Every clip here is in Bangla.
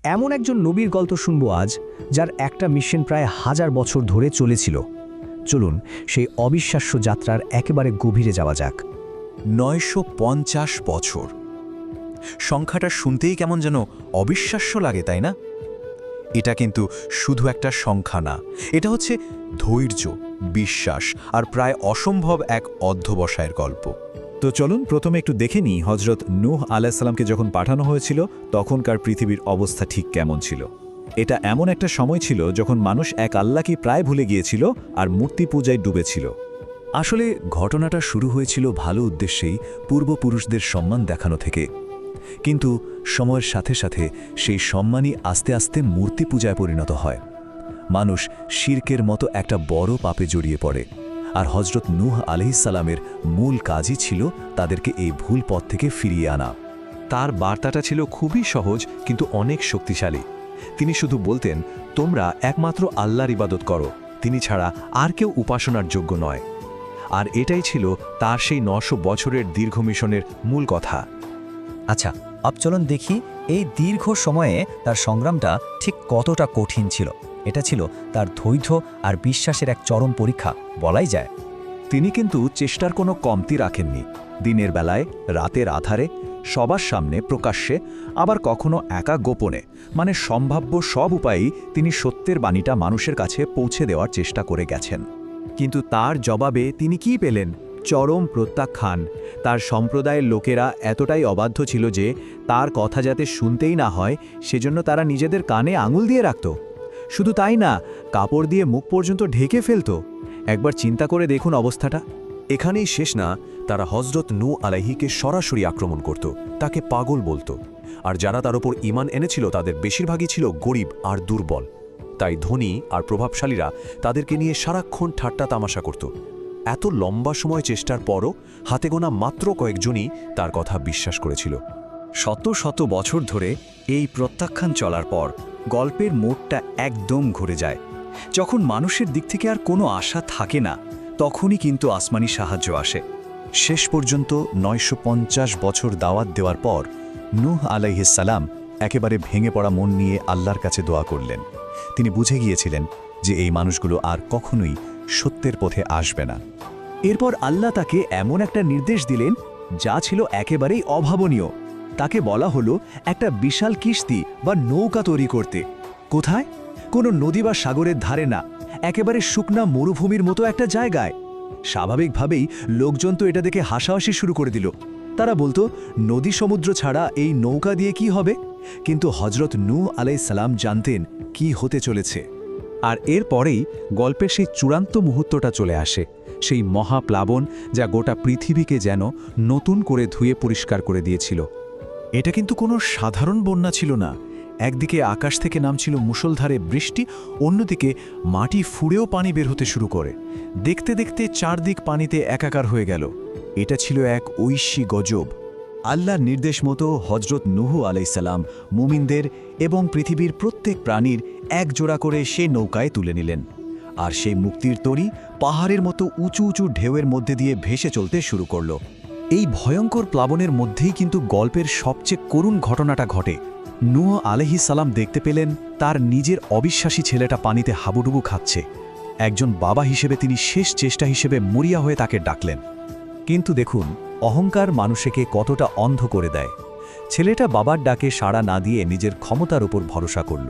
এমন একজন নবীর গল্প শুনবো আজ, যার একটা মিশন প্রায় 1000 বছর ধরে চলেছিল। চলুন সেই অবিশ্বাস্য যাত্রার একেবারে গভীরে যাওয়া যাক। 950 বছর। সংখ্যাটা শুনতেই কেমন যেন অবিশ্বাস্য লাগে, তাই না? এটা কিন্তু শুধু একটা সংখ্যা না, এটা হচ্ছে ধৈর্য, বিশ্বাস আর প্রায় অসম্ভব এক অধ্যবসায়ের গল্প। তো চলুন প্রথমে একটু দেখে নিই হজরত নূহ আলাইহিসসালামকে যখন পাঠানো হয়েছিল তখনকার পৃথিবীর অবস্থা ঠিক কেমন ছিল। এটা এমন একটা সময় ছিল যখন মানুষ এক আল্লাহকে প্রায় ভুলে গিয়েছিল আর মূর্তি পূজায় ডুবেছিল। আসলে ঘটনাটা শুরু হয়েছিল ভালো উদ্দেশ্যেই, পূর্বপুরুষদের সম্মান দেখানো থেকে। কিন্তু সময়ের সাথে সাথে সেই সম্মানই আস্তে আস্তে মূর্তি পূজায় পরিণত হয়। মানুষ শিরকের মতো একটা বড় পাপে জড়িয়ে পড়ে, আর হজরত নূহ আলাইহিসসালামের মূল কাজই ছিল তাদেরকে এই ভুল পথ থেকে ফিরিয়ে আনা। তার বার্তাটা ছিল খুবই সহজ কিন্তু অনেক শক্তিশালী। তিনি শুধু বলতেন, তোমরা একমাত্র আল্লাহর ইবাদত করো, তিনি ছাড়া আর কেউ উপাসনার যোগ্য নয়। আর এটাই ছিল তার সেই 900 বছরের দীর্ঘ মিশনের মূল কথা। আচ্ছা, চলুন দেখি এই দীর্ঘ সময়ে তার সংগ্রামটা ঠিক কতটা কঠিন ছিল। এটা ছিল তার ধৈর্য আর বিশ্বাসের এক চরম পরীক্ষা বলাই যায়। তিনি কিন্তু চেষ্টার কোনো কমতি রাখেননি। দিনের বেলায়, রাতের আধারে, সবার সামনে প্রকাশ্যে, আবার কখনো একা গোপনে, মানে সম্ভাব্য সব উপায়েই তিনি সত্যের বাণীটা মানুষের কাছে পৌঁছে দেওয়ার চেষ্টা করে গেছেন। কিন্তু তার জবাবে তিনি কি পেলেন? চরম প্রত্যাখ্যান। তার সম্প্রদায়ের লোকেরা এতটাই অবাধ্য ছিল যে তার কথা যাতে শুনতেই না হয় সেজন্য তারা নিজেদের কানে আঙুল দিয়ে রাখত। শুধু তাই না, কাপড় দিয়ে মুখ পর্যন্ত ঢেকে ফেলত। একবার চিন্তা করে দেখুন অবস্থাটা। এখানেই শেষ না, তারা হজরত নূহ আলাইহিকে সরাসরি আক্রমণ করত, তাকে পাগল বলতো। আর যারা তার উপর ঈমান এনেছিল তাদের বেশিরভাগই ছিল গরিব আর দুর্বল। তাই ধনী আর প্রভাবশালীরা তাদেরকে নিয়ে সারাক্ষণ ঠাট্টা তামাশা করত। এত লম্বা সময় চেষ্টার পরও হাতে গোনা মাত্র কয়েকজনই তার কথা বিশ্বাস করেছিল। শত শত বছর ধরে এই প্রত্যাখ্যান চলার পর গল্পের মোড়টা একদম ঘুরে যায়। যখন মানুষের দিক থেকে আর কোনো আশা থাকে না, তখনই কিন্তু আসমানি সাহায্য আসে। শেষ পর্যন্ত 950 বছর দাওয়াত দেওয়ার পর নূহ আলাইহিসসালাম একেবারে ভেঙে পড়া মন নিয়ে আল্লাহর কাছে দোয়া করলেন। তিনি বুঝে গিয়েছিলেন যে এই মানুষগুলো আর কখনোই সত্যের পথে আসবে না। এরপর আল্লাহ তাকে এমন একটা নির্দেশ দিলেন যা ছিল একেবারেই অভাবনীয়। তাকে বলা হলো একটা বিশাল কিস্তি বা নৌকা তৈরি করতে। কোথায়? কোনো নদী বা সাগরের ধারে না, একেবারে শুকনা মরুভূমির মতো একটা জায়গায়। স্বাভাবিকভাবেই লোকজন তো এটা দেখে হাসাহাসি শুরু করে দিল। তারা বলতো, নদী সমুদ্র ছাড়া এই নৌকা দিয়ে কি হবে? কিন্তু হজরত নূহ আলাইহিসসালাম জানতেন কি হতে চলেছে। আর এরপরেই গল্পের সেই চূড়ান্ত মুহূর্তটা চলে আসে, সেই মহাপ্লাবন যা গোটা পৃথিবীকে যেন নতুন করে ধুয়ে পরিষ্কার করে দিয়েছিল। এটা কিন্তু কোনো সাধারণ বন্যা ছিল না। একদিকে আকাশ থেকে নামছিল মুষলধারে বৃষ্টি, অন্যদিকে মাটি ফুঁড়েও পানি বের হতে শুরু করে। দেখতে দেখতে চারদিক পানিতে একাকার হয়ে গেল। এটা ছিল এক ঐশী গজব। আল্লাহর নির্দেশ মতো হজরত নূহ আলাইহিসসালাম মুমিনদের এবং পৃথিবীর প্রত্যেক প্রাণীর এক জোড়া করে সে নৌকায় তুলে নিলেন। আর সেই মুক্তির তরী পাহাড়ের মতো উঁচু উঁচু ঢেউয়ের মধ্যে দিয়ে ভেসে চলতে শুরু করল। এই ভয়ঙ্কর প্লাবনের মধ্যেই কিন্তু গল্পের সবচেয়ে করুণ ঘটনাটা ঘটে। নূহ আলাইহিসসালাম দেখতে পেলেন তার নিজের অবিশ্বাসী ছেলেটা পানিতে হাবুডুবু খাচ্ছে। একজন বাবা হিসেবে তিনি শেষ চেষ্টা হিসেবে মরিয়া হয়ে তাকে ডাকলেন। কিন্তু দেখুন, অহংকার মানুষকে কতটা অন্ধ করে দেয়। ছেলেটা বাবার ডাকে সাড়া না দিয়ে নিজের ক্ষমতার উপর ভরসা করল।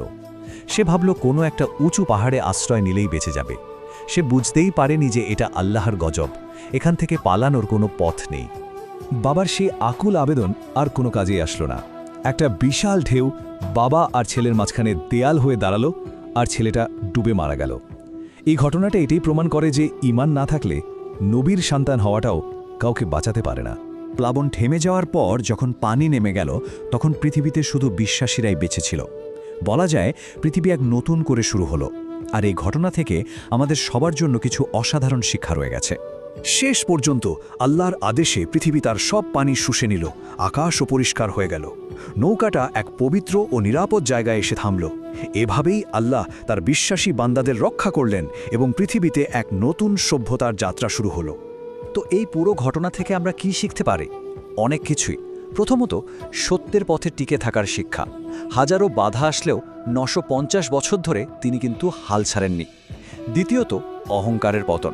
সে ভাবল কোনো একটা উঁচু পাহাড়ে আশ্রয় নিলেই বেঁচে যাবে। সে বুঝতেই পারেনি যে এটা আল্লাহর গজব, এখান থেকে পালানোর কোনো পথ নেই। বাবার সেই আকুল আবেদন আর কোনো কাজেই আসলো না। একটা বিশাল ঢেউ বাবা আর ছেলের মাঝখানে দেয়াল হয়ে দাঁড়ালো, আর ছেলেটা ডুবে মারা গেল। এই ঘটনাটা এটাই প্রমাণ করে যে ঈমান না থাকলে নবীর সন্তান হওয়াটাও কাউকে বাঁচাতে পারে না। প্লাবন থেমে যাওয়ার পর যখন পানি নেমে গেল, তখন পৃথিবীতে শুধু বিশ্বাসীরাই বেঁচে ছিল। বলা যায় পৃথিবী এক নতুন করে শুরু হলো। আর এই ঘটনা থেকে আমাদের সবার জন্য কিছু অসাধারণ শিক্ষা রয়ে গেছে। শেষ পর্যন্ত আল্লাহর আদেশে পৃথিবী তার সব পানি শুষে নিল, আকাশও পরিষ্কার হয়ে গেল। নৌকাটা এক পবিত্র ও নিরাপদ জায়গায় এসে থামল। এভাবেই আল্লাহ তার বিশ্বাসী বান্দাদের রক্ষা করলেন এবং পৃথিবীতে এক নতুন সভ্যতার যাত্রা শুরু হলো। তো এই পুরো ঘটনা থেকে আমরা কি শিখতে পারি? অনেক কিছুই। প্রথমত, সত্যের পথে টিকে থাকার শিক্ষা। হাজারো বাধা আসলেও 950 বছর ধরে তিনি কিন্তু হাল ছাড়েননি। দ্বিতীয়ত, অহংকারের পতন।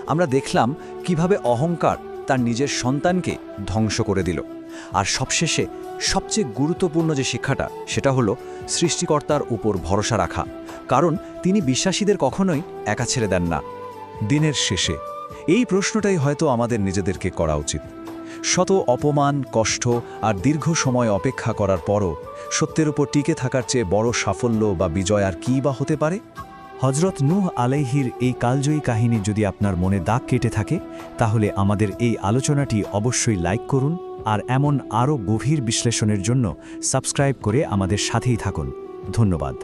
আমরা দেখলাম কিভাবে অহংকার তার নিজের সন্তানকে ধ্বংস করে দিল। আর সবশেষে সবচেয়ে গুরুত্বপূর্ণ যে শিক্ষাটা, সেটা হলো সৃষ্টিকর্তার উপর ভরসা রাখা, কারণ তিনি বিশ্বাসীদের কখনোই একা ছেড়ে দেন না। দিনের শেষে এই প্রশ্নটাই হয়তো আমাদের নিজেদেরকে করা উচিত। শত অপমান, কষ্ট আর দীর্ঘ সময় অপেক্ষা করার পরও সত্যের উপর টিকে থাকার চেয়ে বড় সাফল্য বা বিজয় আর কী বা হতে পারে? হজরত নূহ আলাইহির এই কালজয়ী কাহিনী যদি আপনার মনে দাগ কেটে থাকে, তাহলে আমাদের এই আলোচনাটি অবশ্যই লাইক করুন, আর এমন আরও গভীর বিশ্লেষণের জন্য সাবস্ক্রাইব করে আমাদের সাথেই থাকুন। ধন্যবাদ।